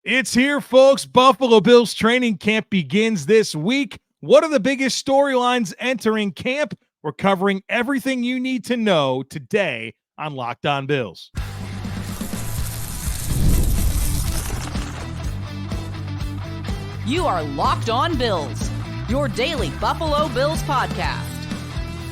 It's here, folks. Buffalo Bills training camp begins this week. What are the biggest storylines entering camp? We're covering everything you need to know today on Locked On Bills. You are Locked On Bills, your daily Buffalo Bills podcast.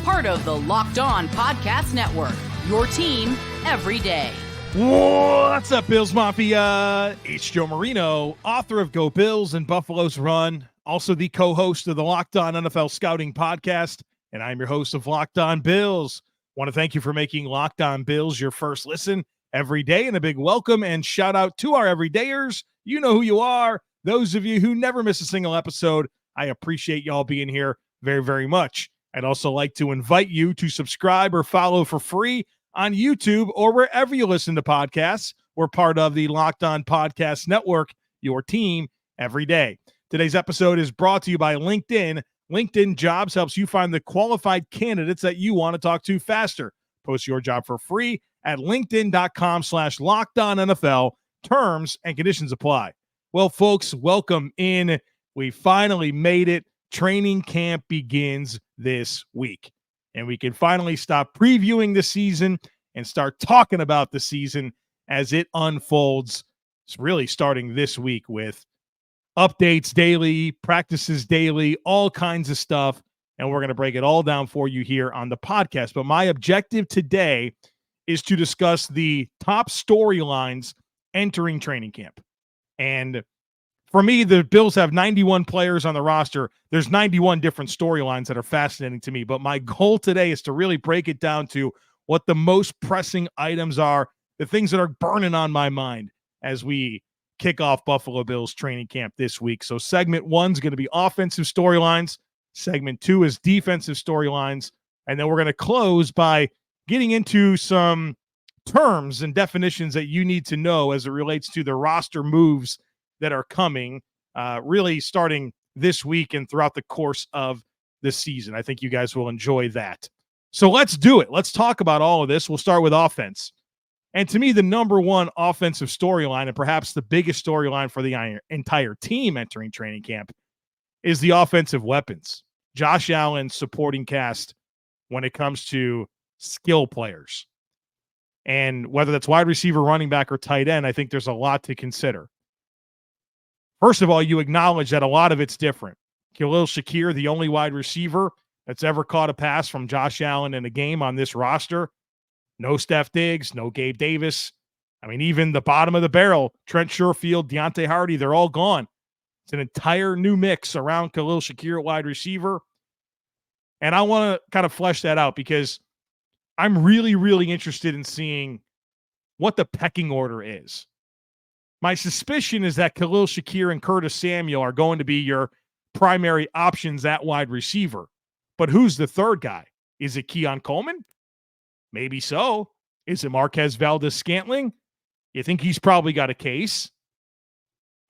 Part of the Locked On Podcast Network, your team every day. What's up, Bills Mafia? It's Joe Marino, author of Go Bills and Buffalo's Run, also the co-host of the Locked On NFL Scouting Podcast, and I'm your host of Locked On Bills. Want to thank you for making Locked On Bills your first listen every day, and a big welcome and shout out to our everydayers. You know who you are. Those of you who never miss a single episode, I appreciate y'all being here very, very much. I'd also like to invite you to subscribe or follow for free on YouTube or wherever you listen to podcasts. We're part of the Locked On Podcast Network, your team every day. Today's episode is brought to you by LinkedIn. LinkedIn Jobs helps you find the qualified candidates that you want to talk to faster. Post your job for free at linkedin.com/LockedOnNFL. Terms and conditions apply. Well, folks, welcome in. We finally made it. Training camp begins this week, and we can finally stop previewing the season and start talking about the season as it unfolds. It's really starting this week with updates daily, practices daily, all kinds of stuff, and we're going to break it all down for you here on the podcast. But my objective today is to discuss the top storylines entering training camp. And for me, the Bills have 91 players on the roster. There's 91 different storylines that are fascinating to me. But my goal today is to really break it down to what the most pressing items are, the things that are burning on my mind as we kick off Buffalo Bills training camp this week. So segment 1 is going to be offensive storylines. Segment 2 is defensive storylines. And then we're going to close by getting into some terms and definitions that you need to know as it relates to the roster moves that are coming really starting this week and throughout the course of the season. I think you guys will enjoy that. So let's do it. Let's talk about all of this. We'll start with offense. And to me, the number one offensive storyline, and perhaps the biggest storyline for the entire team entering training camp, is the offensive weapons. Josh Allen's supporting cast when it comes to skill players. And whether that's wide receiver, running back, or tight end, I think there's a lot to consider. First of all, you acknowledge that a lot of it's different. Khalil Shakir, the only wide receiver that's ever caught a pass from Josh Allen in a game on this roster. No Steph Diggs, no Gabe Davis. I mean, even the bottom of the barrel, Trent Sherfield, Deontay Hardy, they're all gone. It's an entire new mix around Khalil Shakir at wide receiver. And I want to kind of flesh that out because I'm really, really interested in seeing what the pecking order is. My suspicion is that Khalil Shakir and Curtis Samuel are going to be your primary options at wide receiver. But who's the third guy? Is it Keon Coleman? Maybe so. Is it Marquez Valdes-Scantling? You think he's probably got a case?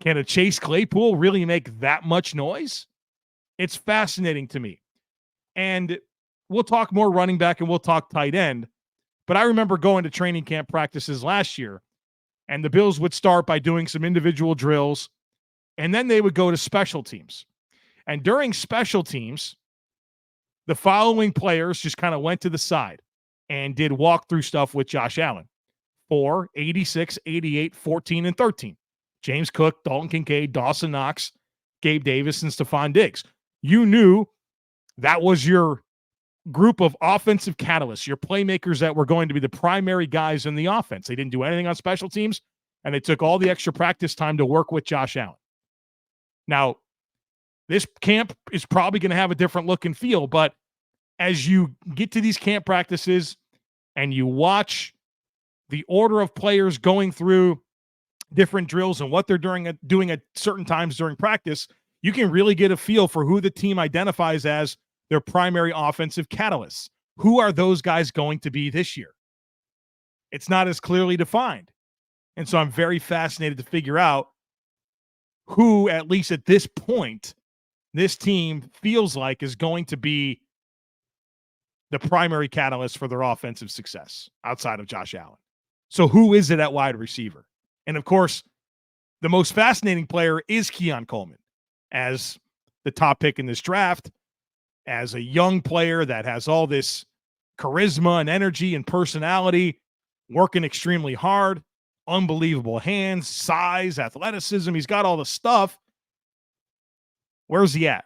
Can a Chase Claypool really make that much noise? It's fascinating to me. And we'll talk more running back and we'll talk tight end. But I remember going to training camp practices last year, and the Bills would start by doing some individual drills, and then they would go to special teams. And during special teams, the following players just kind of went to the side and did walkthrough stuff with Josh Allen. 4, 86, 88, 14, and 13. James Cook, Dalton Kincaid, Dawson Knox, Gabe Davis, and Stephon Diggs. You knew that was your group of offensive catalysts, your playmakers that were going to be the primary guys in the offense. They didn't do anything on special teams, and they took all the extra practice time to work with Josh Allen. Now, this camp is probably going to have a different look and feel, but as you get to these camp practices and you watch the order of players going through different drills and what they're doing at certain times during practice, you can really get a feel for who the team identifies as their primary offensive catalysts. Who are those guys going to be this year? It's not as clearly defined. And so I'm very fascinated to figure out who, at least at this point, this team feels like is going to be the primary catalyst for their offensive success outside of Josh Allen. So who is it at wide receiver? And of course, the most fascinating player is Keon Coleman as the top pick in this draft, as a young player that has all this charisma and energy and personality, working extremely hard, unbelievable hands, size, athleticism. He's got all the stuff. Where's he at?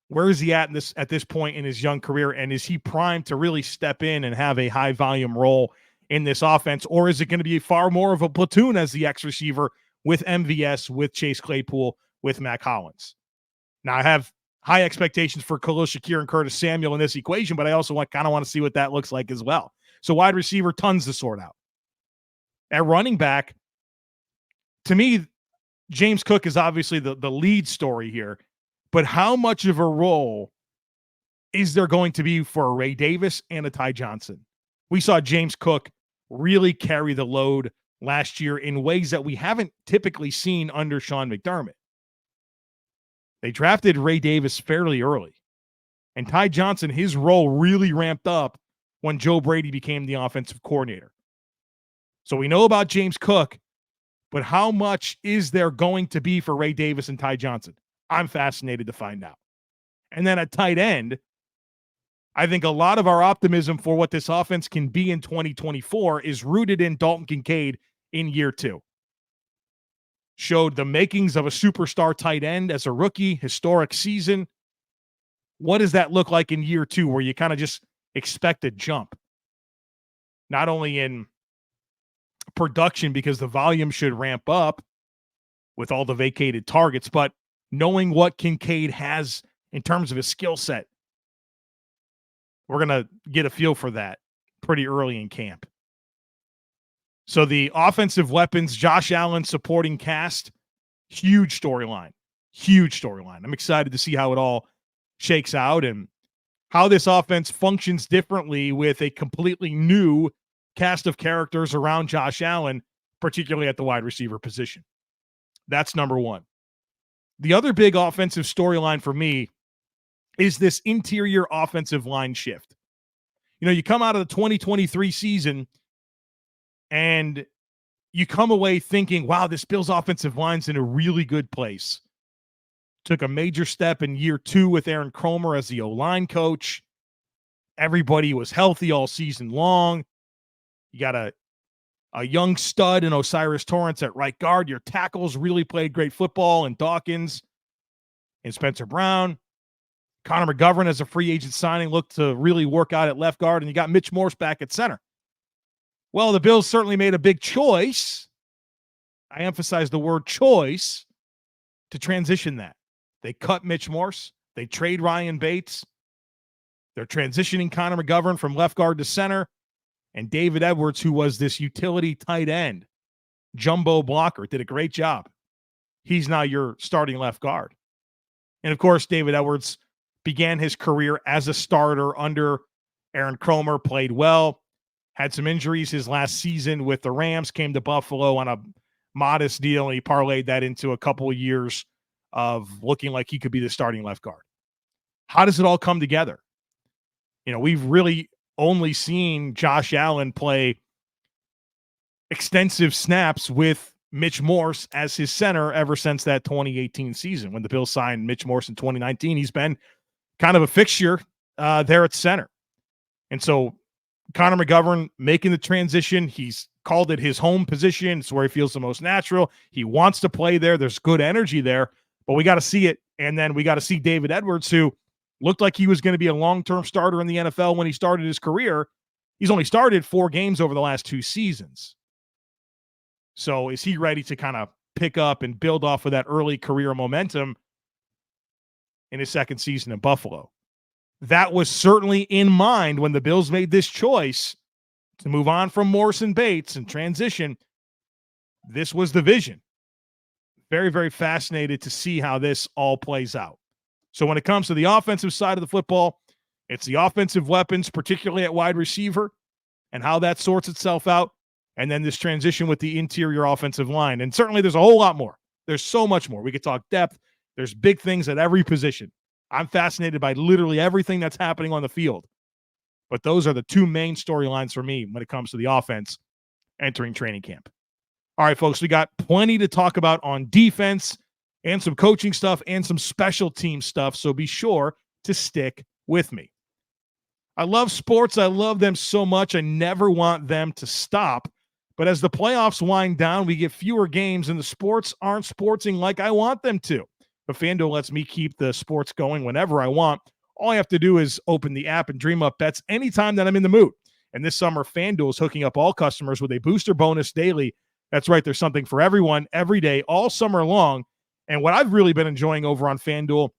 Where is he at this point in his young career? And is he primed to really step in and have a high volume role in this offense? Or is it going to be far more of a platoon as the X receiver with MVS, with Chase Claypool, with Mac Hollins? Now, I have high expectations for Khalil Shakir and Curtis Samuel in this equation, but I also kind of want to see what that looks like as well. So wide receiver, tons to sort out. At running back, to me, James Cook is obviously the lead story here, but how much of a role is there going to be for a Ray Davis and a Ty Johnson? We saw James Cook really carry the load last year in ways that we haven't typically seen under Sean McDermott. They drafted Ray Davis fairly early, and Ty Johnson, his role really ramped up when Joe Brady became the offensive coordinator. So we know about James Cook, but how much is there going to be for Ray Davis and Ty Johnson? I'm fascinated to find out. And then at tight end, I think a lot of our optimism for what this offense can be in 2024 is rooted in Dalton Kincaid in year 2. Showed the makings of a superstar tight end as a rookie, historic season. What does that look like in year 2 where you kind of just expect a jump? Not only in production because the volume should ramp up with all the vacated targets, but knowing what Kincaid has in terms of his skill set. We're going to get a feel for that pretty early in camp. So the offensive weapons, Josh Allen supporting cast, huge storyline. I'm excited to see how it all shakes out and how this offense functions differently with a completely new cast of characters around Josh Allen, particularly at the wide receiver position. That's number one. The other big offensive storyline for me is this interior offensive line shift. You know, you come out of the 2023 season and you come away thinking, wow, this Bills offensive line's in a really good place. Took a major step in year 2 with Aaron Cromer as the O-line coach. Everybody was healthy all season long. You got a young stud in Osiris Torrance at right guard. Your tackles really played great football, and Dawkins and Spencer Brown. Connor McGovern as a free agent signing looked to really work out at left guard, and you got Mitch Morse back at center. Well, the Bills certainly made a big choice. I emphasize the word choice to transition that. They cut Mitch Morse. They trade Ryan Bates. They're transitioning Connor McGovern from left guard to center. And David Edwards, who was this utility tight end, jumbo blocker, did a great job. He's now your starting left guard. And, of course, David Edwards began his career as a starter under Aaron Cromer, played well, had some injuries his last season with the Rams, came to Buffalo on a modest deal, and he parlayed that into a couple of years of looking like he could be the starting left guard. How does it all come together? You know, we've really only seen Josh Allen play extensive snaps with Mitch Morse as his center ever since that 2018 season. When the Bills signed Mitch Morse in 2019, he's been kind of a fixture there at center. And so Connor McGovern making the transition, he's called it his home position. It's where he feels the most natural. He wants to play there. There's good energy there, but we got to see it. And then we got to see David Edwards, who looked like he was going to be a long-term starter in the NFL when he started his career. He's only started 4 games over the last 2 seasons. So is he ready to kind of pick up and build off of that early career momentum in his second season in Buffalo? That was certainly in mind when the Bills made this choice to move on from Morse and Bates and transition. This was the vision. Very, very fascinated to see how this all plays out. So when it comes to the offensive side of the football, it's the offensive weapons, particularly at wide receiver, and how that sorts itself out. And then this transition with the interior offensive line. And certainly there's a whole lot more. There's so much more. We could talk depth. There's big things at every position. I'm fascinated by literally everything that's happening on the field. But those are the 2 main storylines for me when it comes to the offense entering training camp. All right, folks, we got plenty to talk about on defense and some coaching stuff and some special team stuff, so be sure to stick with me. I love sports. I love them so much. I never want them to stop. But as the playoffs wind down, we get fewer games, and the sports aren't sportsing like I want them to. But FanDuel lets me keep the sports going whenever I want. All I have to do is open the app and dream up bets anytime that I'm in the mood. And this summer, FanDuel is hooking up all customers with a booster bonus daily. That's right. There's something for everyone every day, all summer long. And what I've really been enjoying over on FanDuel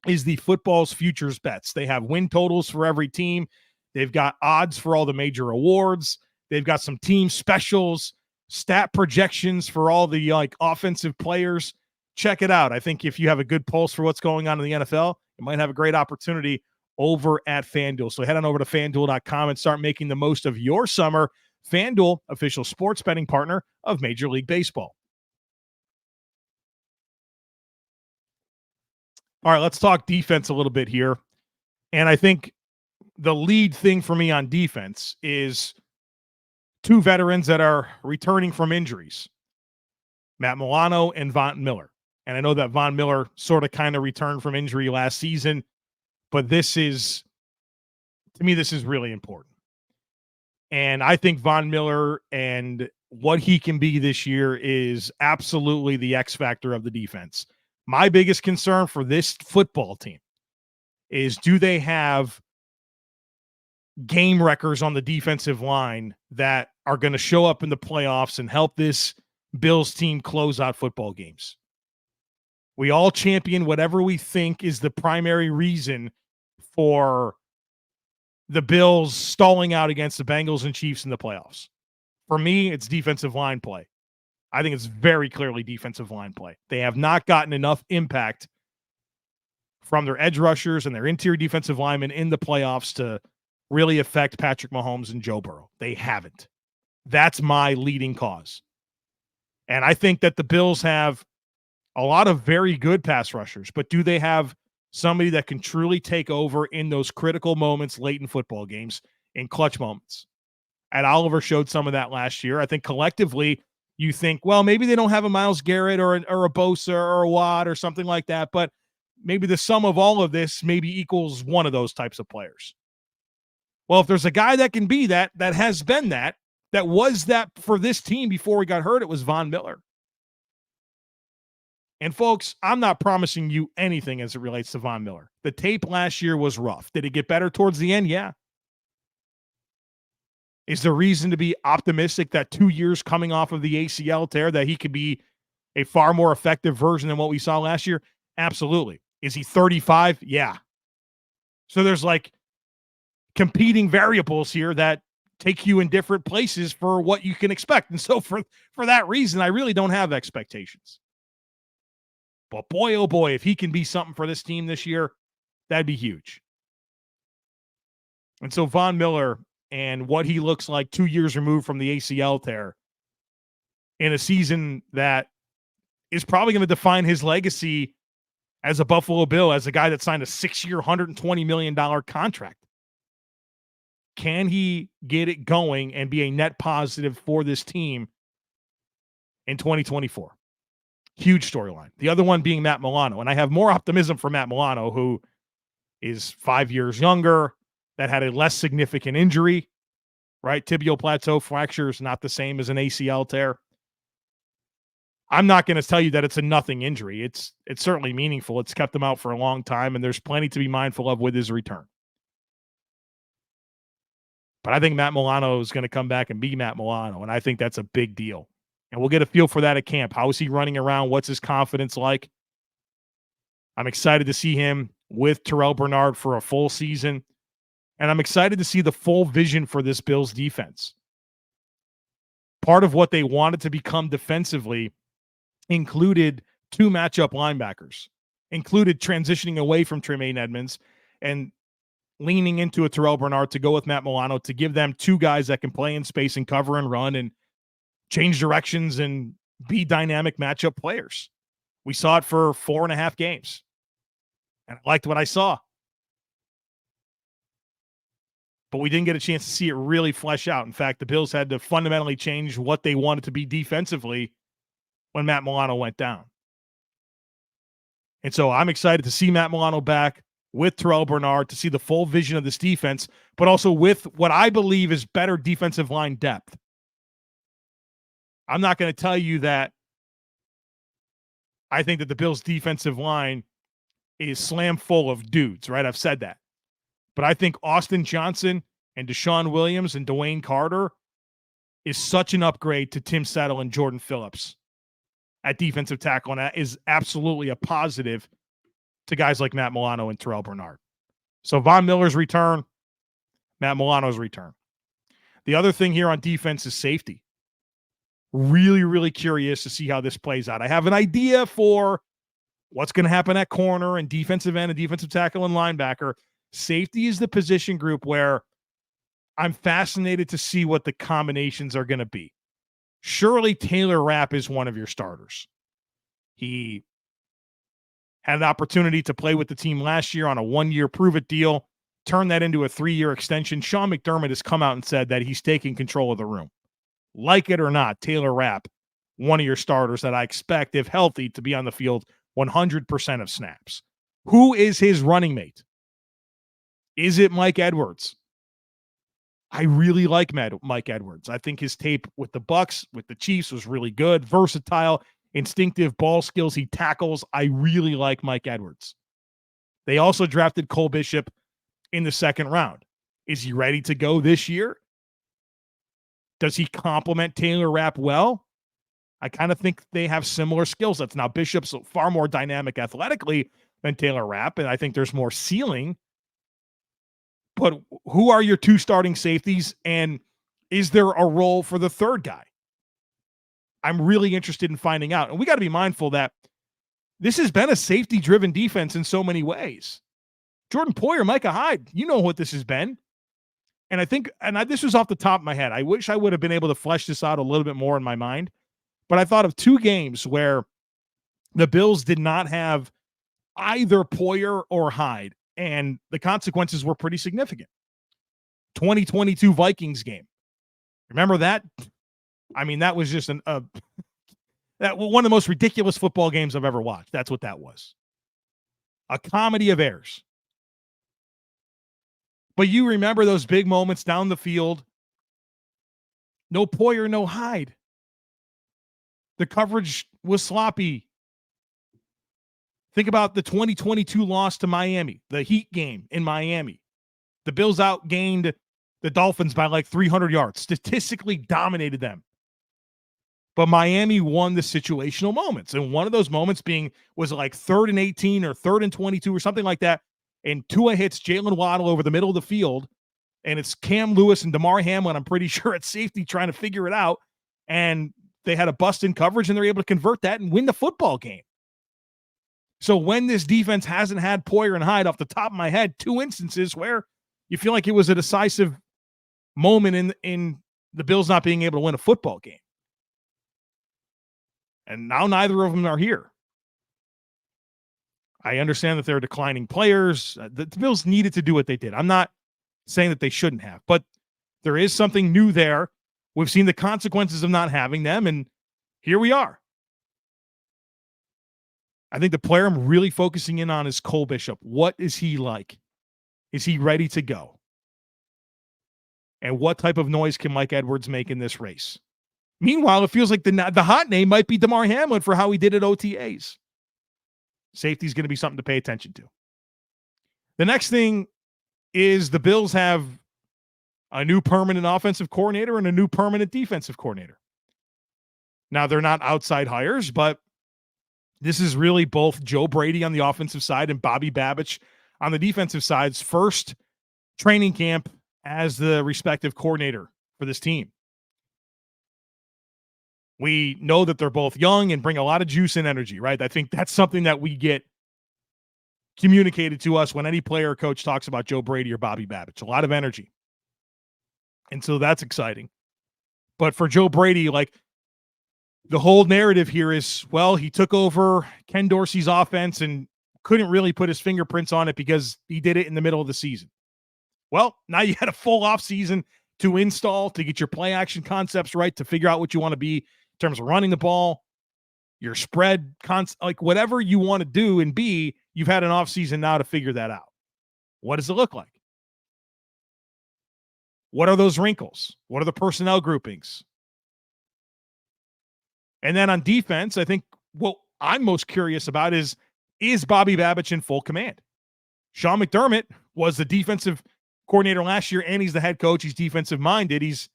is the football's futures bets. They have win totals for every team. They've got odds for all the major awards. They've got some team specials, stat projections for all the offensive players. Check it out. I think if you have a good pulse for what's going on in the NFL, you might have a great opportunity over at FanDuel. So head on over to FanDuel.com and start making the most of your summer. FanDuel, official sports betting partner of Major League Baseball. All right, let's talk defense a little bit here. And I think the lead thing for me on defense is two veterans that are returning from injuries, Matt Milano and Von Miller. And I know that Von Miller sort of kind of returned from injury last season, but this is really important. And I think Von Miller and what he can be this year is absolutely the X factor of the defense. My biggest concern for this football team is, do they have game wreckers on the defensive line that are going to show up in the playoffs and help this Bills team close out football games? We all champion whatever we think is the primary reason for the Bills stalling out against the Bengals and Chiefs in the playoffs. For me, it's defensive line play. I think it's very clearly defensive line play. They have not gotten enough impact from their edge rushers and their interior defensive linemen in the playoffs to really affect Patrick Mahomes and Joe Burrow. They haven't. That's my leading cause. And I think that the Bills have a lot of very good pass rushers, but do they have somebody that can truly take over in those critical moments late in football games, in clutch moments? And Oliver showed some of that last year. I think collectively you think, well, maybe they don't have a Myles Garrett or a Bosa or a Watt or something like that, but maybe the sum of all of this maybe equals one of those types of players. Well, if there's a guy that can be that has been that was that for this team before he got hurt, it was Von Miller. And folks, I'm not promising you anything as it relates to Von Miller. The tape last year was rough. Did it get better towards the end? Yeah. Is there reason to be optimistic that 2 years coming off of the ACL tear that he could be a far more effective version than what we saw last year? Absolutely. Is he 35? Yeah. So there's competing variables here that take you in different places for what you can expect. And so for that reason, I really don't have expectations. But boy, oh boy, if he can be something for this team this year, that'd be huge. And so Von Miller and what he looks like 2 years removed from the ACL tear in a season that is probably going to define his legacy as a Buffalo Bill, as a guy that signed a 6-year, $120 million contract. Can he get it going and be a net positive for this team in 2024? Huge storyline. The other one being Matt Milano. And I have more optimism for Matt Milano, who is 5 years younger, that had a less significant injury, right? Tibial plateau fracture is not the same as an ACL tear. I'm not going to tell you that it's a nothing injury. It's certainly meaningful. It's kept him out for a long time, and there's plenty to be mindful of with his return. But I think Matt Milano is going to come back and be Matt Milano, and I think that's a big deal. And we'll get a feel for that at camp. How is he running around? What's his confidence like? I'm excited to see him with Terrell Bernard for a full season. And I'm excited to see the full vision for this Bills defense. Part of what they wanted to become defensively included two matchup linebackers, included transitioning away from Tremaine Edmonds and leaning into a Terrell Bernard to go with Matt Milano to give them two guys that can play in space and cover and run and change directions and be dynamic matchup players. We saw it for 4.5 games, and I liked what I saw. but we didn't get a chance to see it really flesh out. In fact, the Bills had to fundamentally change what they wanted to be defensively when Matt Milano went down. And so I'm excited to see Matt Milano back with Terrell Bernard, to see the full vision of this defense, but also with what I believe is better defensive line depth. I'm not going to tell you that I think that the Bills' defensive line is slam full of dudes, right? I've said that. But I think Austin Johnson and Deshaun Williams and Dwayne Carter is such an upgrade to Tim Settle and Jordan Phillips at defensive tackle, and that is absolutely a positive to guys like Matt Milano and Terrell Bernard. So Von Miller's return, Matt Milano's return. The other thing here on defense is safety. Really, really curious to see how this plays out. I have an idea for what's going to happen at corner and defensive end and defensive tackle and linebacker. Safety is the position group where I'm fascinated to see what the combinations are going to be. Surely Taylor Rapp is one of your starters. He had an opportunity to play with the team last year on a 1-year prove-it deal, turn that into a 3-year extension. Sean McDermott has come out and said that he's taking control of the room. Like it or not, Taylor Rapp, one of your starters that I expect, if healthy, to be on the field 100% of snaps. Who is his running mate? Is it Mike Edwards? I really like Mike Edwards. I think his tape with the Bucs, with the Chiefs, was really good. Versatile, instinctive ball skills. He tackles. I really like Mike Edwards. They also drafted Cole Bishop in the 2nd round. Is he ready to go this year? Does he complement Taylor Rapp well? I kind of think they have similar skill sets. Now, Bishop's far more dynamic athletically than Taylor Rapp, and I think there's more ceiling. But who are your 2 starting safeties, and is there a role for the 3rd guy? I'm really interested in finding out. And we got to be mindful that this has been a safety-driven defense in so many ways. Jordan Poyer, Micah Hyde, you know what this has been. And I think, this was off the top of my head. I wish I would have been able to flesh this out a little bit more in my mind. But I thought of 2 games where the Bills did not have either Poyer or Hyde, and the consequences were pretty significant. 2022 Vikings game. Remember that? I mean, that was just one of the most ridiculous football games I've ever watched. That's what that was. A comedy of errors. But you remember those big moments down the field. No Poyer, no Hyde. The coverage was sloppy. Think about the 2022 loss to Miami, the Heat game in Miami. The Bills outgained the Dolphins by like 300 yards, statistically dominated them. But Miami won the situational moments. And one of those moments was it like 3rd and 18 or 3rd and 22 or something like that. And Tua hits Jalen Waddle over the middle of the field. And it's Cam Lewis and Damar Hamlin, I'm pretty sure, at safety trying to figure it out. And they had a bust in coverage, and they're able to convert that and win the football game. So when this defense hasn't had Poyer and Hyde, off the top of my head, 2 instances where you feel like it was a decisive moment in the Bills not being able to win a football game. And now neither of them are here. I understand that they're declining players. The Bills needed to do what they did. I'm not saying that they shouldn't have, but there is something new there. We've seen the consequences of not having them, and here we are. I think the player I'm really focusing in on is Cole Bishop. What is he like? Is he ready to go? And what type of noise can Mike Edwards make in this race? Meanwhile, it feels like the hot name might be Damar Hamlin for how he did at OTAs. Safety is going to be something to pay attention to. The next thing is the Bills have a new permanent offensive coordinator and a new permanent defensive coordinator. Now, they're not outside hires, but this is really both Joe Brady on the offensive side and Bobby Babich on the defensive side's first training camp as the respective coordinator for this team. We know that they're both young and bring a lot of juice and energy, right? I think that's something that we get communicated to us when any player or coach talks about Joe Brady or Bobby Babich. A lot of energy. And so that's exciting. But for Joe Brady, like, the whole narrative here is, well, he took over Ken Dorsey's offense and couldn't really put his fingerprints on it because he did it in the middle of the season. Well, now you had a full offseason to install, to get your play action concepts right, to figure out what you want to be in terms of running the ball, your spread, like whatever you want to do and be, you've had an offseason now to figure that out. What does it look like? What are those wrinkles? What are the personnel groupings? And then on defense, I think what I'm most curious about is Bobby Babich in full command? Sean McDermott was the defensive coordinator last year, and he's the head coach. He's defensive minded. He's,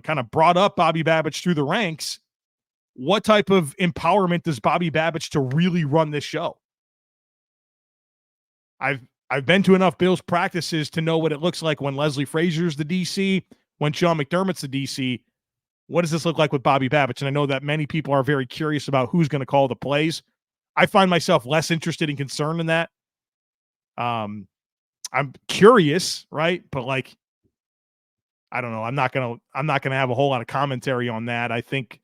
kind of brought up Bobby Babich through the ranks. What type of empowerment does Bobby Babich to really run this show? I've been to enough Bills practices to know what it looks like when Leslie Frazier's the DC, when Sean McDermott's the DC. What does this look like with Bobby Babich? And I know that many people are very curious about who's going to call the plays. I find myself less interested and concerned in that. I'm curious, right? But I don't know. I'm not gonna have a whole lot of commentary on that. I think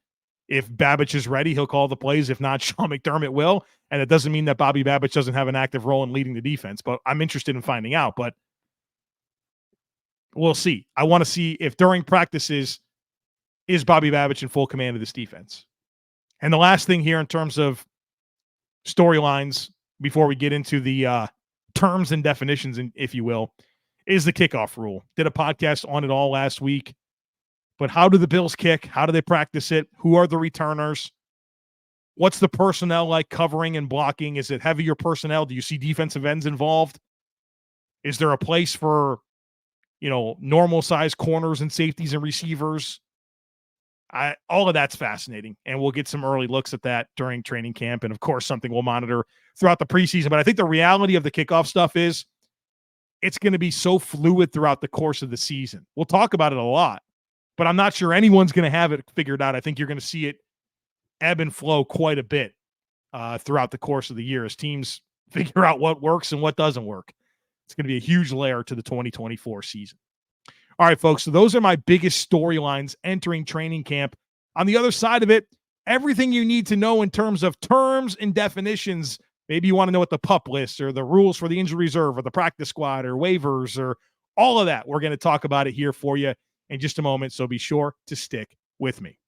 if Babich is ready, he'll call the plays. If not, Sean McDermott will. And it doesn't mean that Bobby Babich doesn't have an active role in leading the defense, but I'm interested in finding out. But we'll see. I want to see if during practices, is Bobby Babich in full command of this defense? And the last thing here in terms of storylines before we get into the terms and definitions, if you will, is the kickoff rule. Did a podcast on it all last week. But how do the Bills kick? How do they practice it? Who are the returners? What's the personnel like covering and blocking? Is it heavier personnel? Do you see defensive ends involved? Is there a place for, normal size corners and safeties and receivers? All of that's fascinating, and we'll get some early looks at that during training camp, and of course something we'll monitor throughout the preseason. But I think the reality of the kickoff stuff is it's going to be so fluid throughout the course of the season. We'll talk about it a lot, but I'm not sure anyone's going to have it figured out. I think you're going to see it ebb and flow quite a bit throughout the course of the year as teams figure out what works and what doesn't work. It's going to be a huge layer to the 2024 season. All right, folks, so those are my biggest storylines entering training camp. On the other side of it, everything you need to know in terms of terms and definitions. Maybe you want to know what the PUP list or the rules for the injury reserve or the practice squad or waivers or all of that. We're going to talk about it here for you in just a moment, so be sure to stick with me.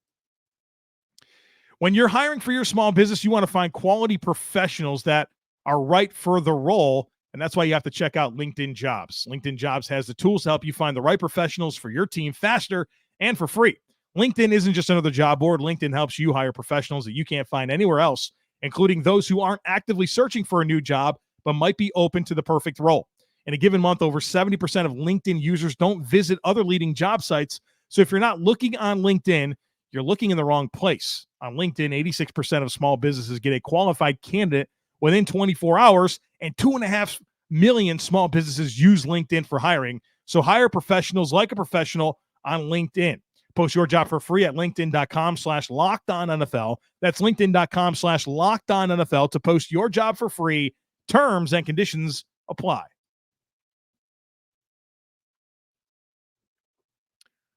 When you're hiring for your small business, you want to find quality professionals that are right for the role. And that's why you have to check out LinkedIn Jobs. LinkedIn Jobs has the tools to help you find the right professionals for your team faster and for free. LinkedIn isn't just another job board. LinkedIn helps you hire professionals that you can't find anywhere else, including those who aren't actively searching for a new job, but might be open to the perfect role. In a given month, over 70% of LinkedIn users don't visit other leading job sites. So if you're not looking on LinkedIn, you're looking in the wrong place. On LinkedIn, 86% of small businesses get a qualified candidate within 24 hours, and 2.5 million small businesses use LinkedIn for hiring. So hire professionals like a professional on LinkedIn. Post your job for free at linkedin.com/LockedOnNFL. That's linkedin.com/LockedOnNFL to post your job for free. Terms and conditions apply.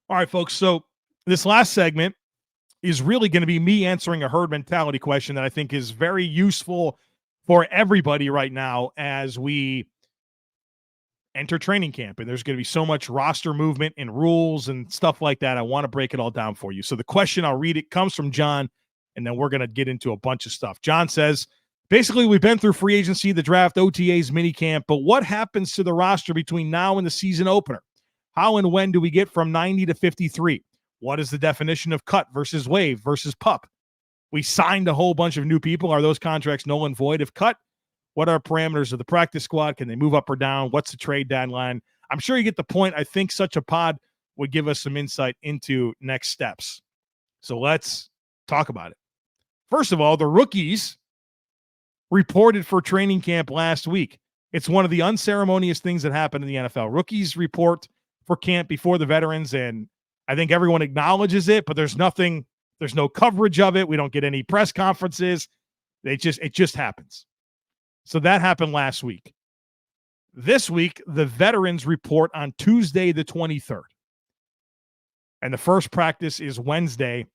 All right, folks. So this last segment is really going to be me answering a herd mentality question that I think is very useful for everybody right now as we enter training camp. And there's going to be so much roster movement and rules and stuff like that. I want to break it all down for you. So the question, I'll read it, comes from John, and then we're going to get into a bunch of stuff. John says, basically, we've been through free agency, the draft, OTAs, minicamp, but what happens to the roster between now and the season opener? How and when do we get from 90 to 53? What is the definition of cut versus waive versus PUP? We signed a whole bunch of new people. Are those contracts null and void if cut? What are parameters of the practice squad? Can they move up or down? What's the trade deadline? I'm sure you get the point. I think such a pod would give us some insight into next steps. So let's talk about it. First of all, the rookies reported for training camp last week. It's one of the unceremonious things that happen in the NFL. Rookies report for camp before the veterans, and I think everyone acknowledges it, but there's no coverage of it. We don't get any press conferences. It just happens. So that happened last week. This week, the veterans report on Tuesday, the 23rd. And the first practice is Wednesday,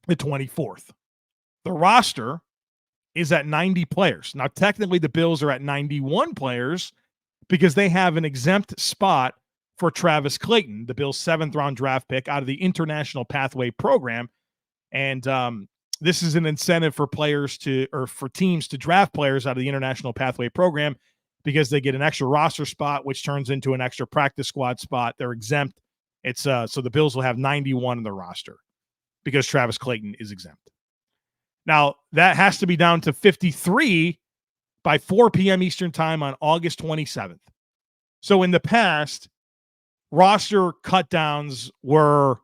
the 24th. The roster is at 90 players. Now, technically, the Bills are at 91 players because they have an exempt spot for Travis Clayton, the Bills' 7th-round draft pick out of the International Pathway Program. And this is an incentive for teams to draft players out of the International Pathway Program because they get an extra roster spot, which turns into an extra practice squad spot. They're exempt. It's so the Bills will have 91 in the roster because Travis Clayton is exempt. Now, that has to be down to 53 by 4 p.m. Eastern time on August 27th. So in the past, roster cutdowns were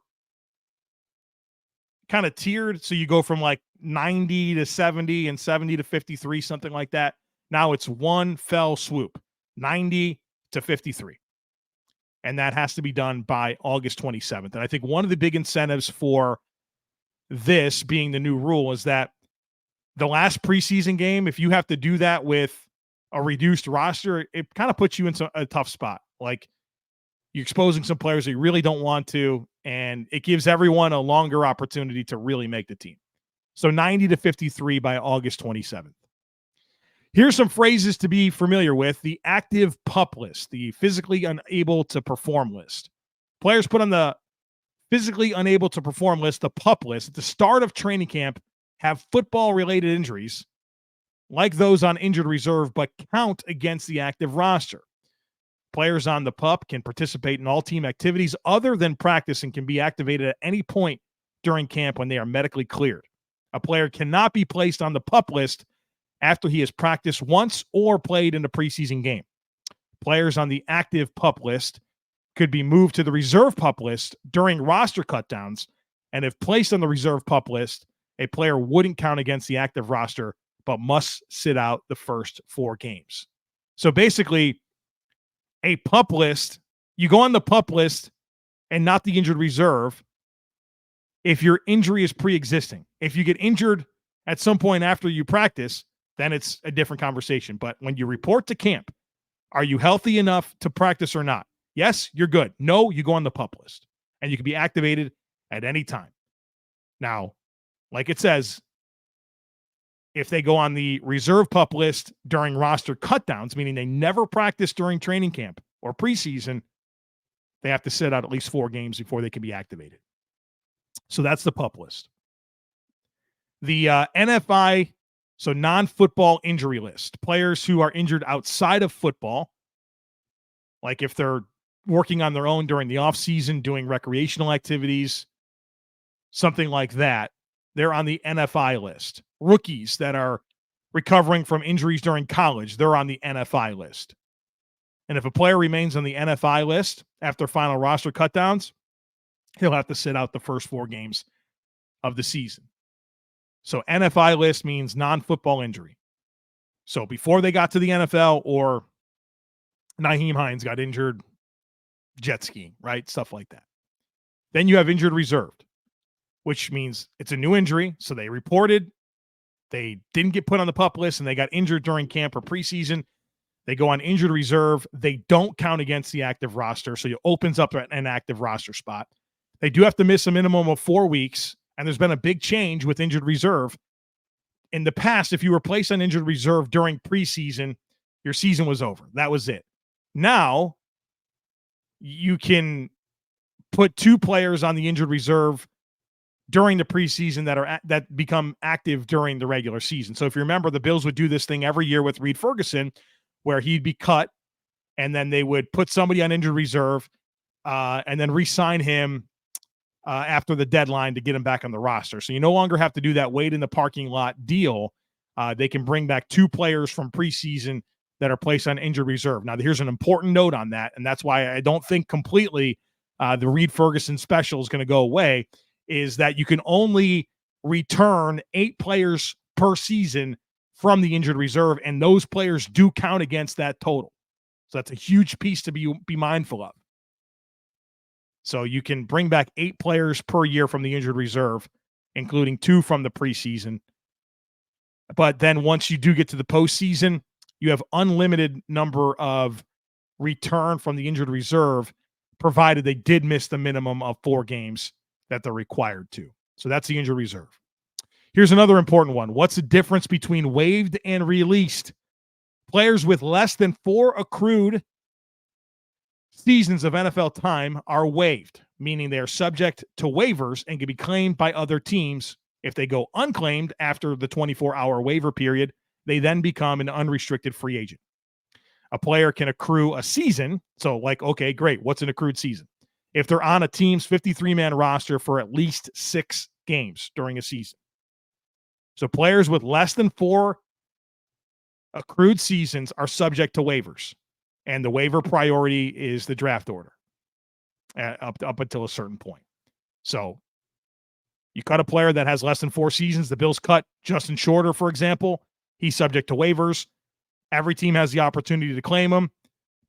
kind of tiered. So you go from like 90 to 70 and 70 to 53, something like that. Now it's one fell swoop, 90 to 53. And that has to be done by August 27th. And I think one of the big incentives for this being the new rule is that the last preseason game, if you have to do that with a reduced roster, it kind of puts you in a tough spot. Like, you're exposing some players that you really don't want to, and it gives everyone a longer opportunity to really make the team. So 90 to 53 by August 27th. Here's some phrases to be familiar with. The active PUP list, the physically unable to perform list. Players put on the physically unable to perform list, the PUP list, at the start of training camp have football-related injuries like those on injured reserve, but count against the active roster. Players on the PUP can participate in all team activities other than practice and can be activated at any point during camp when they are medically cleared. A player cannot be placed on the PUP list after he has practiced once or played in a preseason game. Players on the active PUP list could be moved to the reserve PUP list during roster cutdowns, and if placed on the reserve PUP list, a player wouldn't count against the active roster but must sit out the first 4 games. So basically, a PUP list, you go on the PUP list and not the injured reserve if your injury is pre-existing. If you get injured at some point after you practice, then it's a different conversation. But when you report to camp, are you healthy enough to practice or not? Yes, you're good. No, you go on the PUP list, and you can be activated at any time. Now, like it says, if they go on the reserve PUP list during roster cutdowns, meaning they never practice during training camp or preseason, they have to sit out at least 4 games before they can be activated. So that's the PUP list. The NFI, so non-football injury list, players who are injured outside of football, like if they're working on their own during the offseason, doing recreational activities, something like that, they're on the NFI list. Rookies that are recovering from injuries during college, they're on the NFI list. And if a player remains on the NFI list after final roster cutdowns, he'll have to sit out the first 4 games of the season. So NFI list means non-football injury. So before they got to the NFL, or Nyheim Hines got injured jet skiing, right? Stuff like that. Then you have injured reserved, which means it's a new injury. So they reported, they didn't get put on the PUP list, and they got injured during camp or preseason. They go on injured reserve. They don't count against the active roster, so it opens up an active roster spot. They do have to miss a minimum of 4 weeks, and there's been a big change with injured reserve. In the past, if you were placed on injured reserve during preseason, your season was over. That was it. Now, you can put 2 players on the injured reserve during the preseason that become active during the regular season. So if you remember, the Bills would do this thing every year with Reed Ferguson, where he'd be cut, and then they would put somebody on injured reserve and then re-sign him after the deadline to get him back on the roster. So you no longer have to do that wait in the parking lot deal. They can bring back 2 players from preseason that are placed on injured reserve. Now, here's an important note on that, and that's why I don't think completely the Reed Ferguson special is going to go away, is that you can only return 8 players per season from the injured reserve, and those players do count against that total. So that's a huge piece to be mindful of. So you can bring back 8 players per year from the injured reserve, including 2 from the preseason. But then once you do get to the postseason, you have unlimited number of return from the injured reserve, provided they did miss the minimum of 4 games that they're required to. So that's the injured reserve. Here's another important one. What's the difference between waived and released Players with less than 4 accrued seasons of NFL time are waived, meaning they are subject to waivers and can be claimed by other teams. If they go unclaimed after the 24-hour waiver period, they then become an unrestricted free agent. A player can accrue a season. So, like, okay, great. What's an accrued season? If they're on a team's 53-man roster for at least 6 games during a season. So players with less than 4 accrued seasons are subject to waivers. And the waiver priority is the draft order up until a certain point. So you cut a player that has less than 4 seasons. The Bills cut Justin Shorter, for example. He's subject to waivers. Every team has the opportunity to claim him.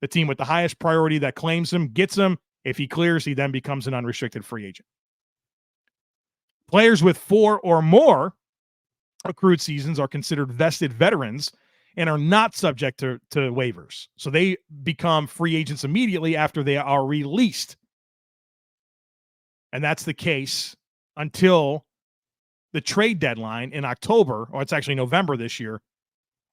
The team with the highest priority that claims him gets him. If he clears, he then becomes an unrestricted free agent. Players with 4 or more accrued seasons are considered vested veterans and are not subject to waivers. So they become free agents immediately after they are released. And that's the case until the trade deadline in October, or it's actually November this year.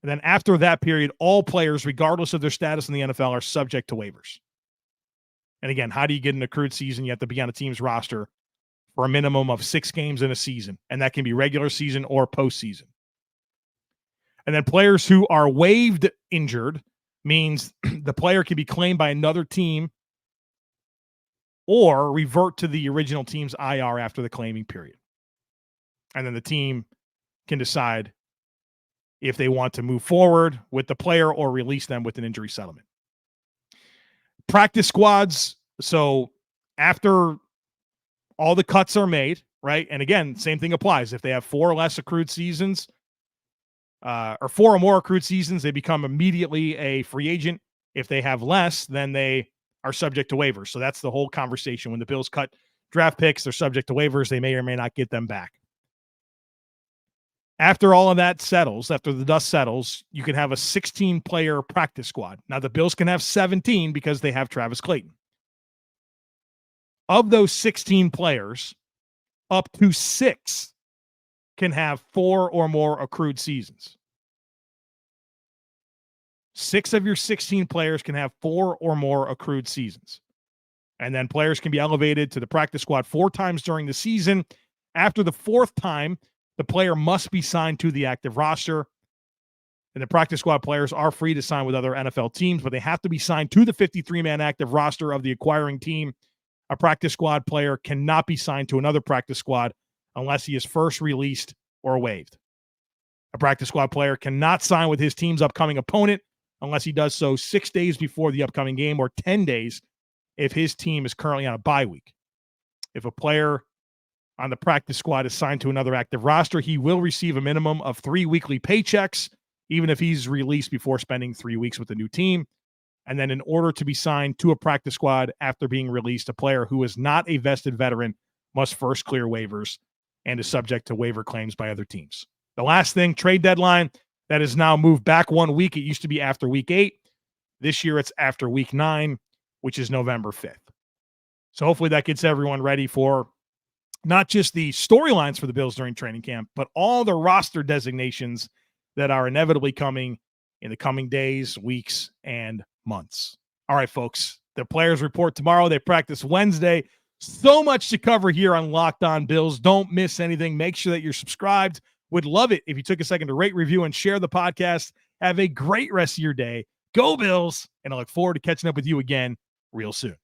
And then after that period, all players, regardless of their status in the NFL, are subject to waivers. And again, how do you get an accrued season? You have to be on a team's roster for a minimum of 6 games in a season. And that can be regular season or postseason. And then players who are waived injured means the player can be claimed by another team or revert to the original team's IR after the claiming period. And then the team can decide if they want to move forward with the player or release them with an injury settlement. Practice squads. So after all the cuts are made, right? And again, same thing applies. If they have 4 or less accrued seasons, or 4 or more accrued seasons, they become immediately a free agent. If they have less, then they are subject to waivers. So that's the whole conversation. When the Bills cut draft picks, they're subject to waivers. They may or may not get them back. After all of that settles, after the dust settles, you can have a 16-player practice squad. Now, the Bills can have 17 because they have Travis Clayton. Of those 16 players, up to 6 can have 4 or more accrued seasons. 6 of your 16 players can have 4 or more accrued seasons. And then players can be elevated to the practice squad 4 times during the season. After the 4th time, the player must be signed to the active roster. And the practice squad players are free to sign with other NFL teams, but they have to be signed to the 53-man active roster of the acquiring team. A practice squad player cannot be signed to another practice squad unless he is first released or waived. A practice squad player cannot sign with his team's upcoming opponent unless he does so 6 days before the upcoming game or 10 days if his team is currently on a bye week. If a player on the practice squad is signed to another active roster, he will receive a minimum of 3 weekly paychecks, even if he's released before spending 3 weeks with the new team. And then in order to be signed to a practice squad after being released, a player who is not a vested veteran must first clear waivers and is subject to waiver claims by other teams. The last thing, trade deadline, that is now moved back 1 week. It used to be after week 8. This year it's after week 9, which is November 5th. So hopefully that gets everyone ready for not just the storylines for the Bills during training camp, but all the roster designations that are inevitably coming in the coming days, weeks, and months. All right, folks, the players report tomorrow. They practice Wednesday. So much to cover here on Locked On Bills. Don't miss anything. Make sure that you're subscribed. Would love it if you took a second to rate, review, and share the podcast. Have a great rest of your day. Go Bills, and I look forward to catching up with you again real soon.